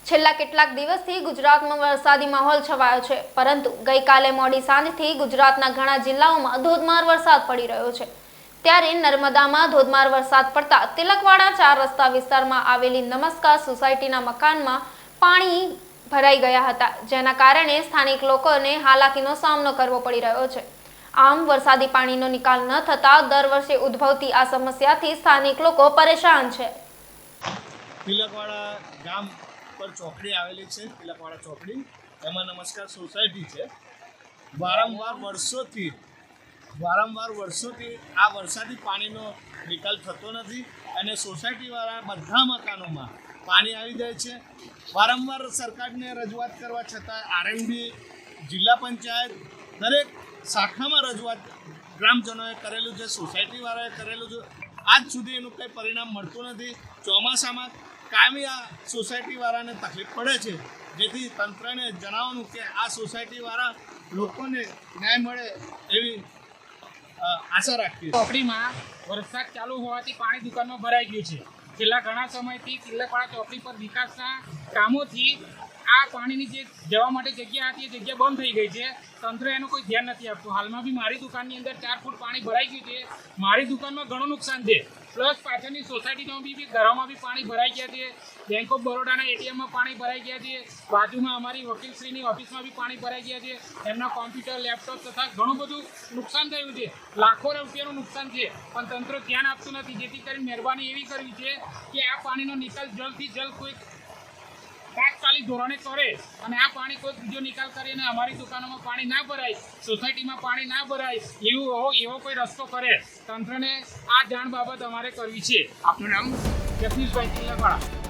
છેલ્લા કેટલાક દિવસથી ગુજરાતમાં વરસાદી માહોલ છવાયો છે, પરંતુ ગઈકાલે મોડી સાંજથી ગુજરાતના ઘણા જિલ્લાઓમાં ધોધમાર વરસાદ પડી રહ્યો છે। ત્યારે નર્મદામાં ધોધમાર વરસાદ પડતા તિલકવાડા 4 રસ્તા વિસ્તારમાં આવેલી નમસ્કાર સોસાયટીના મકાનમાં પાણી ભરાઈ ગયા હતા, જેના કારણે સ્થાનિક લોકોને હાલાકીનો સામનો કરવો પડી રહ્યો છે। આમ વરસાદી પાણીનો નિકાલ ન થતા દર વર્ષે ઉદ્ભવતી આ સમસ્યાથી સ્થાનિક લોકો પરેશાન છે। તિલકવાડા ગામ પર ચોકડી આવેલી છે, તિલકવાડા ચોકડી, એમાં નમસ્કાર સોસાયટી છે। વારંવાર વર્ષોથી આ વરસાદી પાણીનો નિકાલ થતો નથી અને સોસાયટીવાળા બધા મકાનોમાં પાણી આવી જાય છે। વારંવાર સરકારને રજૂઆત કરવા છતાં આરએનબી, જિલ્લા પંચાયત, દરેક શાખામાં રજૂઆત ગ્રામજનોએ કરેલું છે, સોસાયટીવાળાએ કરેલું છે, આજ સુધી એનું કંઈ પરિણામ મળતું નથી। ચોમાસામાં કાયમી આ સોસાયટીવાળાને તકલીફ પડે છે, જેથી તંત્રને જણાવવાનું કે આ સોસાયટીવાળા લોકોને ન્યાય મળે એવી આશા રાખીએ। ચોકડીમાં વરસાદ ચાલુ હોવાથી પાણી દુકાનમાં ભરાઈ ગયું છે। છેલ્લા ઘણા સમયથી તિલકવાડા ચોકડી પર વિકાસના કામોથી આ પાણીની જે જવા માટે જગ્યા હતી એ જગ્યા બંધ થઈ ગઈ છે। તંત્ર એનું કોઈ ધ્યાન નથી આપતું। હાલમાં બી મારી દુકાનની અંદર 4 ફૂટ પાણી ભરાઈ ગયું છે। મારી દુકાનમાં ઘણું નુકસાન છે, પ્લસ પાછળની સોસાયટીમાં બી ઘરોમાં બી પાણી ભરાઈ ગયા છે। બેંક ઓફ બરોડાના એટીએમમાં પાણી ભરાઈ ગયા છે। બાજુમાં અમારી વકીલશ્રીની ઓફિસમાં બી પાણી ભરાઈ ગયા છે। એમના કોમ્પ્યુટર, લેપટોપ તથા ઘણું બધું નુકસાન થયું છે। લાખો રૂપિયાનું નુકસાન છે, પણ તંત્ર ધ્યાન આપતું નથી। જેથી કરી મહેરબાની એવી કરવી છે કે આ પાણીનો નિકાલ જલ્દથી જલ્દ કોઈ તાત્કાલિક ધોરણે કરે અને આ પાણી કોઈ બીજો નિકાલ કરે અને અમારી દુકાનોમાં પાણી ના ભરાય, સોસાયટીમાં પાણી ના ભરાય એવો કોઈ રસ્તો કરે। તંત્રને આ જાણ બાબત અમારે કરવી છે। આપનું નામ? જગદીશભાઈ તિલકવાડા।